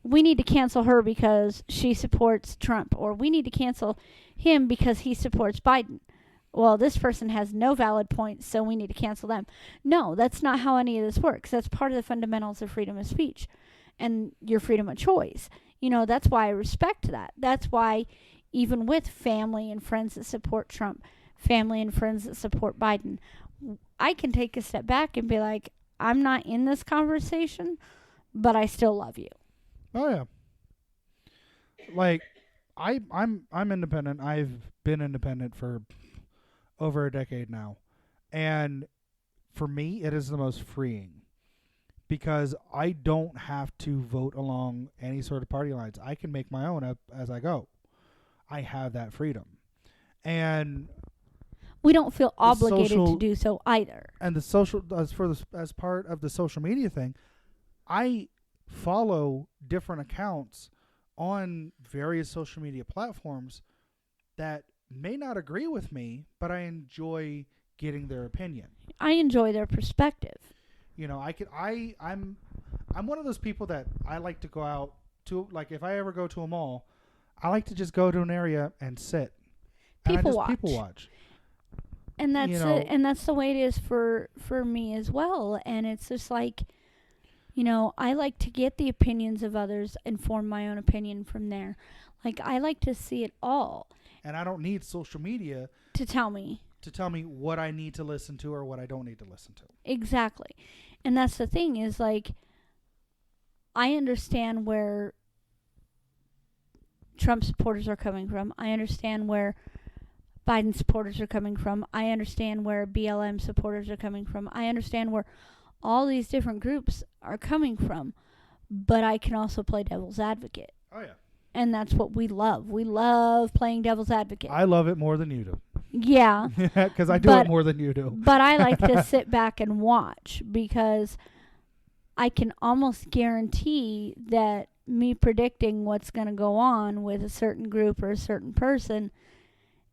Speaker 2: we need to cancel her because she supports Trump, or we need to cancel him because he supports Biden. Well, this person has no valid points, so we need to cancel them. No, that's not how any of this works. That's part of the fundamentals of freedom of speech and your freedom of choice. You know, that's why I respect that. That's why even with family and friends that support Trump, family and friends that support Biden, I can take a step back and be like, I'm not in this conversation, but I still love you.
Speaker 1: Oh, yeah. Like, I'm independent. I've been independent for over a decade now. And for me, it is the most freeing because I don't have to vote along any sort of party lines. I can make my own up as I go. I have that freedom. And
Speaker 2: We don't feel obligated
Speaker 1: social-
Speaker 2: to do so either.
Speaker 1: and the social as part of the social media thing, I follow different accounts on various social media platforms that may not agree with me, but I enjoy getting their opinion.
Speaker 2: I enjoy their perspective.
Speaker 1: You know, I'm one of those people that I like to go out to, like if I ever go to a mall, I like to just go to an area and sit. And
Speaker 2: People
Speaker 1: I just
Speaker 2: watch.
Speaker 1: people watch.
Speaker 2: And that's
Speaker 1: You know-
Speaker 2: it, and that's the way it is for me as well. And it's just like, you know, I like to get the opinions of others and form my own opinion from there. Like, I like to see it all
Speaker 1: And I don't need social media
Speaker 2: to tell me.
Speaker 1: to tell me what I need to listen to or what I don't need to listen to.
Speaker 2: Exactly. And that's the thing is, like, I understand where Trump supporters are coming from. I understand where Biden supporters are coming from. I understand where BLM supporters are coming from. I understand where all these different groups are coming from. But I can also play devil's advocate.
Speaker 1: Oh yeah.
Speaker 2: And that's what we love. We love playing devil's advocate.
Speaker 1: I love it more than you do.
Speaker 2: Yeah.
Speaker 1: Because I do
Speaker 2: But-
Speaker 1: it more than you do.
Speaker 2: But I like to sit back and watch because I can almost guarantee that me predicting what's going to go on with a certain group or a certain person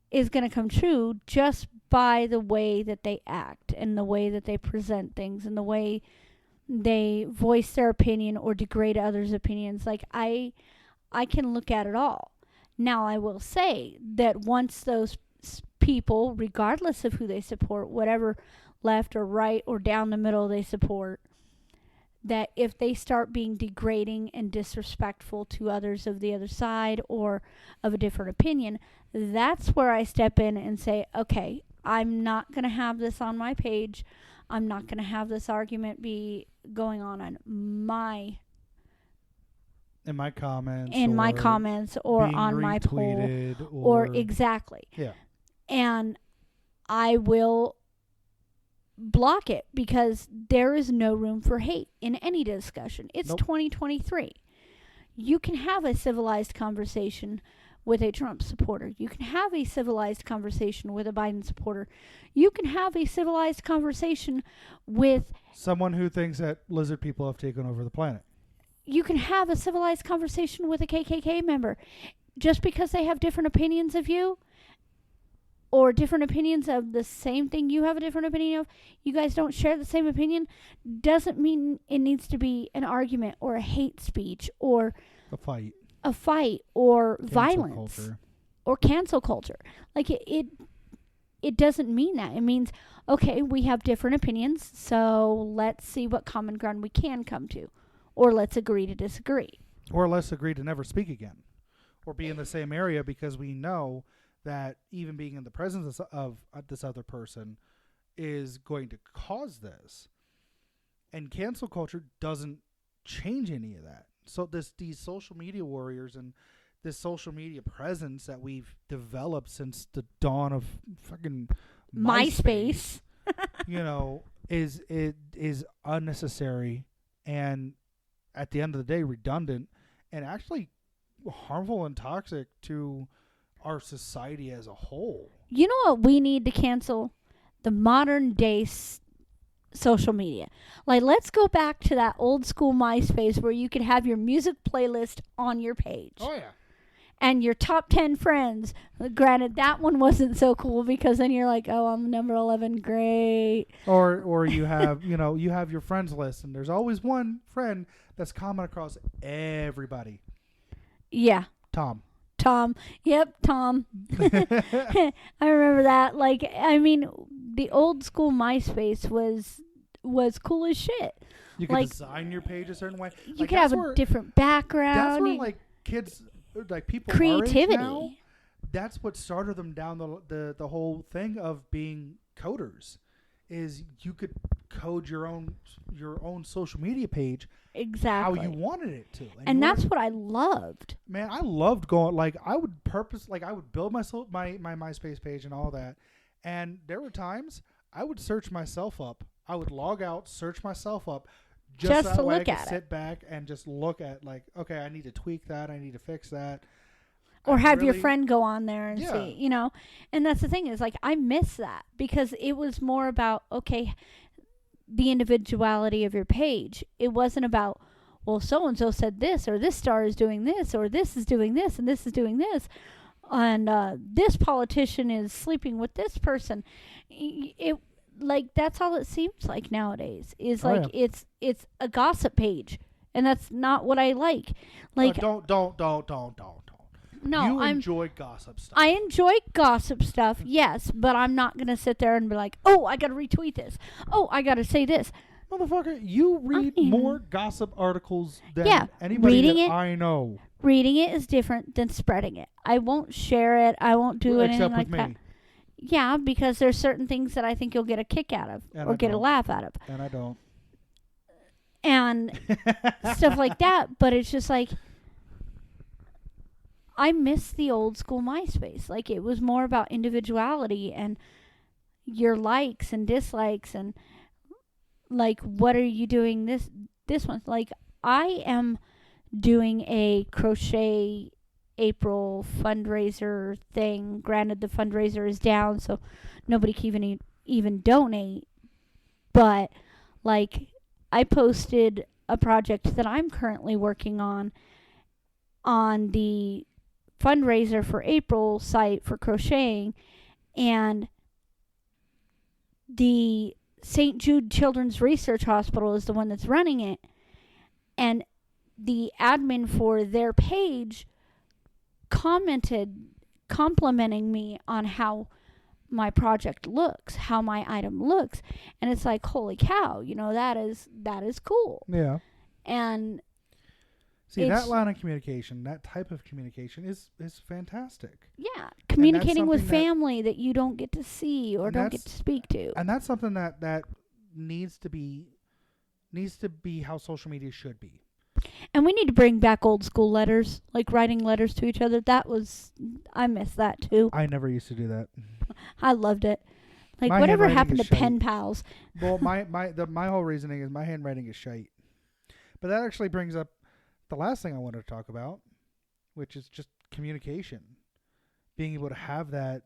Speaker 2: is going to come true just by the way that they act and the way that they present things and the way they voice their opinion or degrade others' opinions. Like, I can look at it all. Now, I will say that once those people, regardless of who they support, whatever left or right or down the middle they support, that if they start being degrading and disrespectful to others of the other side or of a different opinion, that's where I step in and say, okay, I'm not going to have this on my page. I'm not going to have this argument be going on my
Speaker 1: In my comments.
Speaker 2: or
Speaker 1: being
Speaker 2: on my poll
Speaker 1: retweeted
Speaker 2: or exactly.
Speaker 1: Yeah.
Speaker 2: And I will block it because there is no room for hate in any discussion. It's
Speaker 1: Nope.
Speaker 2: 2023. You can have a civilized conversation with a Trump supporter. You can have a civilized conversation with a Biden supporter. You can have a civilized conversation with
Speaker 1: Someone who thinks that lizard people have taken over the planet.
Speaker 2: you can have a civilized conversation with a KKK member. Just because they have different opinions of you or different opinions of the same thing you have a different opinion of, you guys don't share the same opinion, doesn't mean it needs to be an argument or a hate speech or
Speaker 1: A fight.
Speaker 2: or
Speaker 1: Cancel
Speaker 2: violence
Speaker 1: culture.
Speaker 2: or cancel culture. Like, it doesn't mean that. It means, okay, we have different opinions, so let's see what common ground we can come to. Or let's agree to disagree.
Speaker 1: Or let's agree to never speak again. Or be in the same area because we know that even being in the presence of this other person is going to cause this. And cancel culture doesn't change any of that. So these social media warriors and this social media presence that we've developed since the dawn of fucking
Speaker 2: MySpace.
Speaker 1: you know, is unnecessary and at the end of the day redundant and actually harmful and toxic to our society as a whole.
Speaker 2: You know what we need to cancel? The modern day social media. Like, let's go back to that old school MySpace where you could have your music playlist on your page.
Speaker 1: yeah.
Speaker 2: And your top 10 friends. Granted, that one wasn't so cool because then you're like, oh, I'm number 11. Great.
Speaker 1: Or you have, you have your friends list and there's always one friend that's common across everybody.
Speaker 2: Yeah.
Speaker 1: Tom.
Speaker 2: Yep, Tom. I remember that. Like, I mean, the old school MySpace was cool as shit.
Speaker 1: You could
Speaker 2: Like,
Speaker 1: design your page a certain way.
Speaker 2: You could have a different background.
Speaker 1: That's where like kids, like people
Speaker 2: creativity.
Speaker 1: our age now, that's what started them down the whole thing of being coders. Is you could code your own social media page
Speaker 2: Exactly.
Speaker 1: how you wanted it to,
Speaker 2: and that's what I loved.
Speaker 1: Man, I loved going. Like I would build my MySpace page and all that, and there were times I would search myself up. I would log out, search myself up,
Speaker 2: Just
Speaker 1: that
Speaker 2: to
Speaker 1: way
Speaker 2: look
Speaker 1: I could
Speaker 2: at
Speaker 1: sit back and just look at like, okay, I need to tweak that, I need to fix that.
Speaker 2: or
Speaker 1: I
Speaker 2: have your
Speaker 1: really-
Speaker 2: friend go on there and
Speaker 1: Yeah.
Speaker 2: see, you know. And that's the thing is like I miss that because it was more about okay, the individuality of your page. It wasn't about well, so and so said this, or this star is doing this, or this is doing this, and this is doing this, and this politician is sleeping with this person. It like that's all it seems like nowadays is
Speaker 1: Oh,
Speaker 2: like it's a gossip page, and that's not what I like. Like
Speaker 1: don't.
Speaker 2: no,
Speaker 1: You
Speaker 2: I'm
Speaker 1: enjoy gossip stuff.
Speaker 2: I enjoy gossip stuff, yes, but I'm not gonna sit there and be like, oh, I gotta retweet this. Oh, I gotta say this.
Speaker 1: Motherfucker, you read
Speaker 2: mean-
Speaker 1: more gossip articles than
Speaker 2: Yeah,
Speaker 1: anybody
Speaker 2: reading
Speaker 1: that
Speaker 2: it-
Speaker 1: I know.
Speaker 2: Reading it is different than spreading it. I won't share it. I won't do anything
Speaker 1: Except
Speaker 2: like
Speaker 1: with
Speaker 2: that.
Speaker 1: me.
Speaker 2: Yeah, because there's certain things that I think you'll get a kick out of
Speaker 1: And
Speaker 2: or
Speaker 1: I
Speaker 2: get a
Speaker 1: don't.
Speaker 2: laugh out of.
Speaker 1: And I don't.
Speaker 2: And stuff like that, but it's just like I miss the old school MySpace. Like it was more about individuality and your likes and dislikes and like what are you doing this month? Like I am doing a crochet April fundraiser thing. Granted the fundraiser is down so nobody can even donate. But like I posted a project that I'm currently working on the fundraiser for April site for crocheting, and the St. Jude Children's Research Hospital is the one that's running it, and the admin for their page commented complimenting me on how my project looks, how my item looks, and it's like holy cow, you know, that is cool.
Speaker 1: Yeah.
Speaker 2: And
Speaker 1: See,
Speaker 2: It's-
Speaker 1: that line of communication, that type of communication is communicating
Speaker 2: yeah, communicating with
Speaker 1: something that-
Speaker 2: family that you don't get to see or
Speaker 1: And
Speaker 2: don't get
Speaker 1: that's-
Speaker 2: to speak to.
Speaker 1: And that's something that needs to be how social media should be.
Speaker 2: And we need to bring back old school letters, like writing letters to each other. I miss that too.
Speaker 1: I never used to do that.
Speaker 2: I loved it. Like
Speaker 1: My
Speaker 2: whatever
Speaker 1: handwriting
Speaker 2: happened to
Speaker 1: is shite.
Speaker 2: pen pals?
Speaker 1: Well, my whole reasoning is my handwriting is shite. But that actually brings up the last thing I wanted to talk about, which is just communication. Being able to have that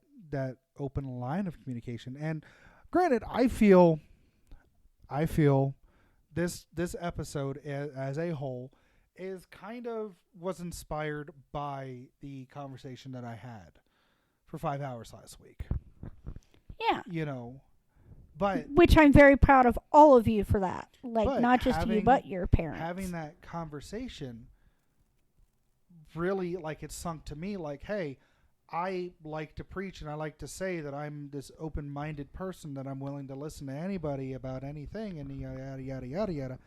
Speaker 1: open line of communication. And granted, I feel this episode as a whole is kind of was inspired by the conversation that I had for 5 hours last week.
Speaker 2: Yeah.
Speaker 1: You know, but
Speaker 2: Which I'm very proud of all of you for that. Like
Speaker 1: But
Speaker 2: not just you,
Speaker 1: having-
Speaker 2: but your parents.
Speaker 1: having that conversation really, like, it sunk to me like, hey, I like to preach and I like to say that I'm this open-minded person, that I'm willing to listen to anybody about anything and yada yada yada yada.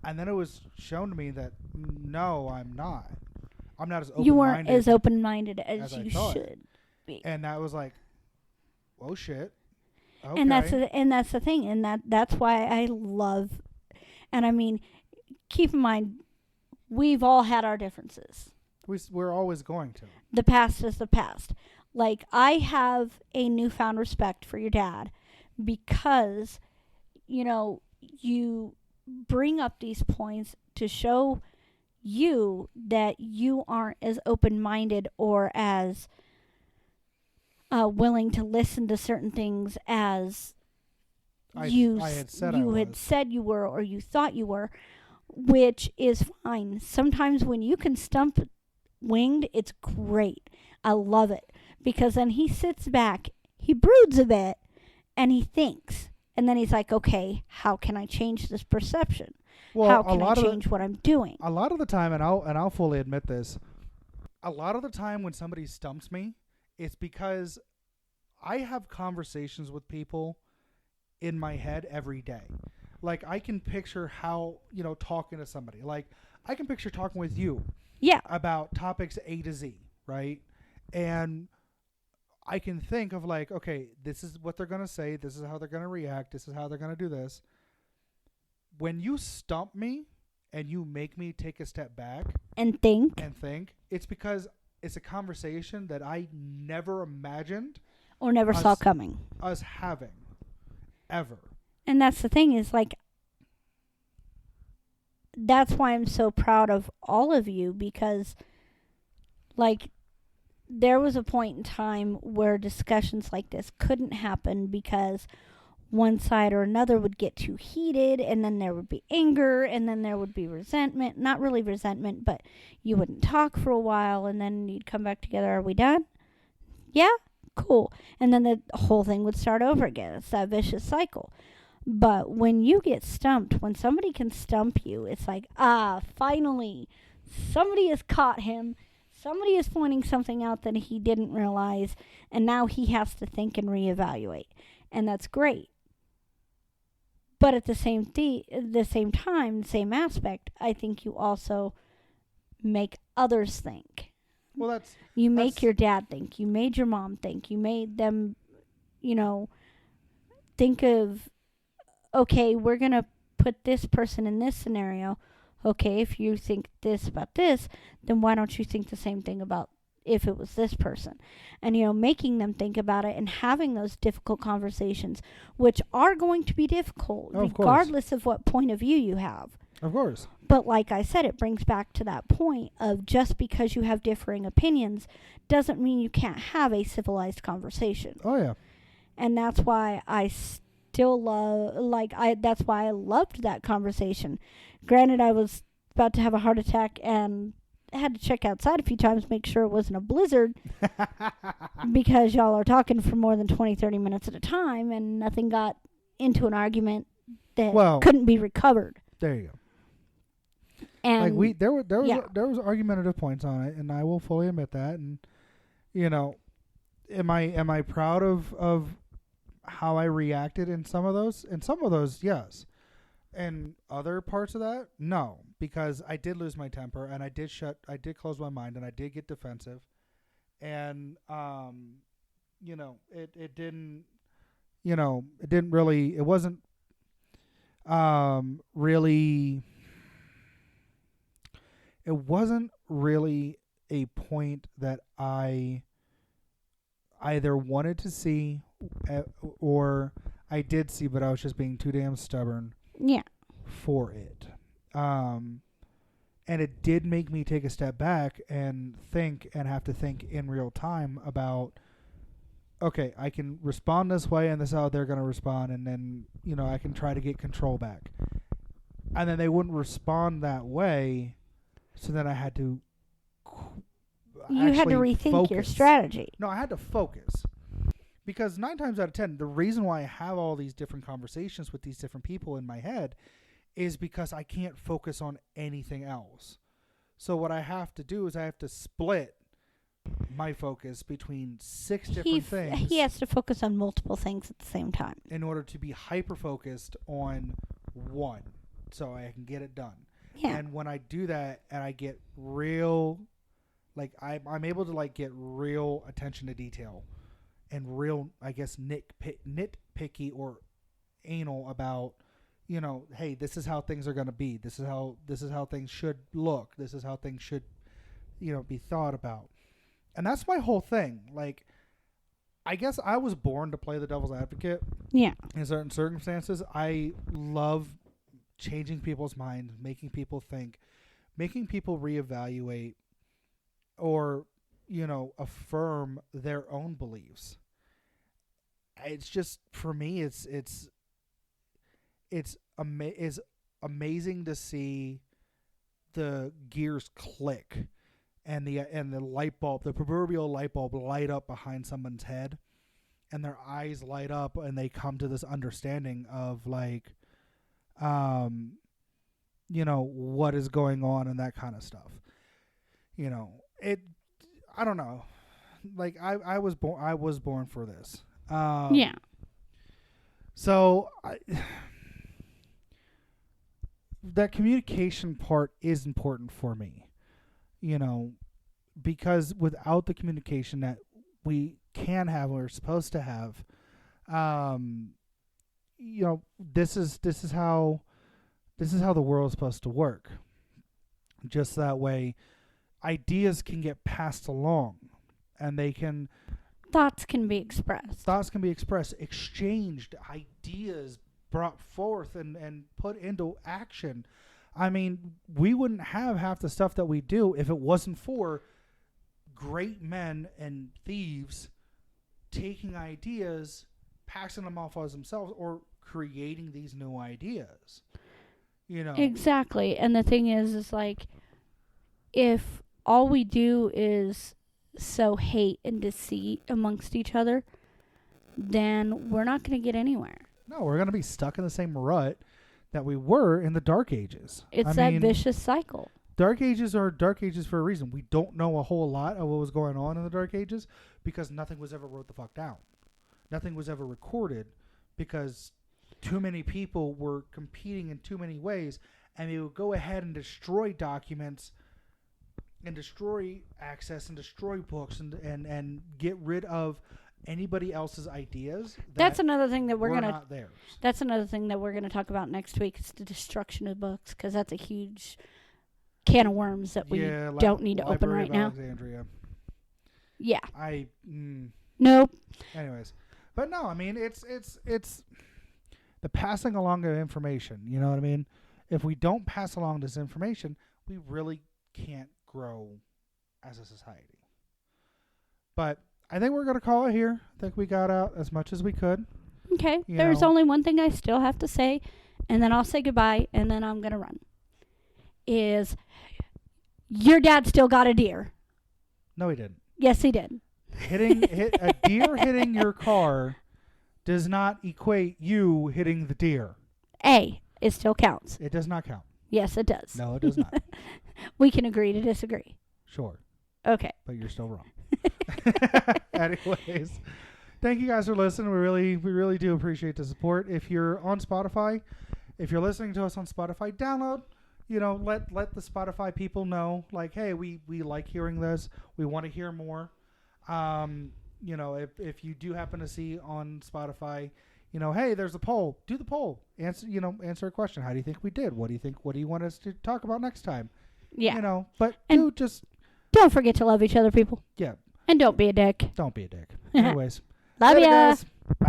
Speaker 1: And then it was shown to me that no, I'm not. I'm not as open-minded.
Speaker 2: You weren't as open-minded as
Speaker 1: as I
Speaker 2: you
Speaker 1: thought.
Speaker 2: should.
Speaker 1: And that was like, oh shit. Okay.
Speaker 2: And that's the thing, and that's why I love. And I mean, keep in mind, we've all had our differences.
Speaker 1: We're always going to.
Speaker 2: The past is the past. Like I have a newfound respect for your dad because, you know, you bring up these points to show you that you aren't as open-minded or as willing to listen to certain things as
Speaker 1: I had said
Speaker 2: you
Speaker 1: I
Speaker 2: had
Speaker 1: was.
Speaker 2: said you were or you thought you were, which is fine. Sometimes when you can stump winged, it's great. I love it because then he sits back, he broods a bit, and he thinks, and then he's like, okay, how can I change this perception?
Speaker 1: Well,
Speaker 2: How
Speaker 1: a
Speaker 2: can I
Speaker 1: lot of
Speaker 2: change what I'm doing?
Speaker 1: a lot of the time, and I'll fully admit this, a lot of the time when somebody stumps me, it's because I have conversations with people in my head every day. Like I can picture how, you know, talking to somebody. Like I can picture talking with you
Speaker 2: Yeah.
Speaker 1: about topics A to Z, right? And I can think of like, okay, this is what they're going to say, this is how they're going to react, this is how they're going to do this. When you stump me and you make me take a step back
Speaker 2: And think.
Speaker 1: and think, it's because it's a conversation that I never imagined
Speaker 2: Or never saw
Speaker 1: us-
Speaker 2: coming.
Speaker 1: us having ever.
Speaker 2: And that's the thing is like, that's why I'm so proud of all of you because Like, there was a point in time where discussions like this couldn't happen because one side or another would get too heated, and then there would be anger, and then there would be resentment. Not really resentment, but you wouldn't talk for a while, and then you'd come back together. Are we done? Yeah? Cool. And then the whole thing would start over again. It's that vicious cycle. But when you get stumped, when somebody can stump you, it's like, finally, somebody has caught him. Somebody is pointing something out that he didn't realize, and now he has to think and reevaluate. And that's great. But at the same time, same aspect, I think you also make others think.
Speaker 1: Well,
Speaker 2: you make your dad think. You made your mom think. You made them, think of, okay, we're going to put this person in this scenario. Okay, if you think this about this, then why don't you think the same thing about if it was this person? And, making them think about it and having those difficult conversations, which are going to be difficult, regardless of what point of view you have.
Speaker 1: Of course.
Speaker 2: But like I said, it brings back to that point of just because you have differing opinions doesn't mean you can't have a civilized conversation.
Speaker 1: Oh, yeah.
Speaker 2: And that's why I still that's why I loved that conversation. Granted, I was about to have a heart attack and had to check outside a few times, make sure it wasn't a blizzard, because y'all are talking for more than 20, 30 minutes at a time, and nothing got into an argument that couldn't be recovered.
Speaker 1: There you go.
Speaker 2: And
Speaker 1: there was argumentative points on it, and I will fully admit that. And am I proud of how I reacted in some of those? In some of those, yes. And other parts of that, no, because I did lose my temper, and I did close my mind, and I did get defensive, and it didn't really, it wasn't really, it wasn't really a point that I either wanted to see or I did see, but I was just being too damn stubborn.
Speaker 2: Yeah.
Speaker 1: For it. And it did make me take a step back and think and have to think in real time about, okay, I can respond this way and this is how they're going to respond. And then, I can try to get control back. And then they wouldn't respond that way. So then I had to
Speaker 2: rethink
Speaker 1: focus.
Speaker 2: Your strategy.
Speaker 1: No, I had to focus. Because 9 times out of 10, the reason why I have all these different conversations with these different people in my head is because I can't focus on anything else. So what I have to do is I have to split my focus between 6 different things.
Speaker 2: He has to focus on multiple things at the same time.
Speaker 1: In order to be hyper-focused on one. So I can get it done.
Speaker 2: Yeah.
Speaker 1: And when I do that and I get real, I'm able to get real attention to detail. And real, I guess, nitpicky or anal about, hey, this is how things are going to be. This is how things should look. This is how things should, be thought about. And that's my whole thing. I guess I was born to play the devil's advocate.
Speaker 2: Yeah.
Speaker 1: In certain circumstances, I love changing people's minds, making people think, making people reevaluate, or affirm their own beliefs. It's just, for me, it's amazing to see the gears click and the light bulb, the proverbial light bulb, light up behind someone's head, and their eyes light up, and they come to this understanding of what is going on and that kind of stuff. I don't know. I was born for this.
Speaker 2: Yeah.
Speaker 1: So that communication part is important for me, because without the communication that we can have or are supposed to have, this is how the world is supposed to work. Just that way, ideas can get passed along, and
Speaker 2: thoughts can be expressed,
Speaker 1: exchanged, ideas brought forth and put into action. I mean, we wouldn't have half the stuff that we do if it wasn't for great men and thieves taking ideas, passing them off as themselves, or creating these new ideas. You know,
Speaker 2: Exactly. And the thing is like, if all we do is sow hate and deceit amongst each other, then we're not going to get anywhere.
Speaker 1: no, we're gonna be stuck in the same rut that we were in the Dark Ages.
Speaker 2: It's
Speaker 1: I
Speaker 2: that
Speaker 1: mean,
Speaker 2: vicious cycle.
Speaker 1: Dark Ages are Dark Ages for a reason. We don't know a whole lot of what was going on in the Dark Ages because nothing was ever wrote the fuck down. Nothing was ever recorded because too many people were competing in too many ways, and they would go ahead and destroy documents and destroy access and destroy books and get rid of anybody else's ideas.
Speaker 2: That's another thing that
Speaker 1: were
Speaker 2: we're gonna.
Speaker 1: not theirs.
Speaker 2: That's another thing that we're gonna talk about next week. Is the destruction of books, because that's a huge can of worms that we don't need to open
Speaker 1: Library
Speaker 2: right
Speaker 1: of
Speaker 2: now.
Speaker 1: Alexandria.
Speaker 2: Yeah.
Speaker 1: Nope.
Speaker 2: Nope.
Speaker 1: Anyways, but no, I mean it's the passing along of information. You know what I mean? If we don't pass along this information, we really can't grow as a society. But I think we're gonna call it here. I think we got out as much as we could.
Speaker 2: Okay.
Speaker 1: You
Speaker 2: There's
Speaker 1: know.
Speaker 2: only one thing I still have to say, and then I'll say goodbye, and then I'm gonna run. Is your dad still got a deer?
Speaker 1: No, he didn't.
Speaker 2: Yes, he did.
Speaker 1: A deer hitting your car does not equate you hitting the deer.
Speaker 2: It still counts.
Speaker 1: It does not count.
Speaker 2: Yes, it does.
Speaker 1: No, it does not.
Speaker 2: We can agree to disagree.
Speaker 1: Sure,
Speaker 2: Okay.
Speaker 1: but you're still wrong. Anyways, thank you guys for listening. We really do appreciate the support. If you're on Spotify, if you're listening to us on Spotify, download. You know, let the Spotify people know, like, hey, we like hearing this. We want to hear more. You know, if you do happen to see on Spotify, you know, hey, there's a poll. Do the poll. Answer a question. How do you think we did? What do you think? What do you want us to talk about next time?
Speaker 2: Yeah.
Speaker 1: You know, but
Speaker 2: And don't forget to love each other, people.
Speaker 1: Yeah.
Speaker 2: And don't be a dick.
Speaker 1: Don't be a dick. Anyways.
Speaker 2: Love
Speaker 1: later,
Speaker 2: ya.
Speaker 1: guys. Bye.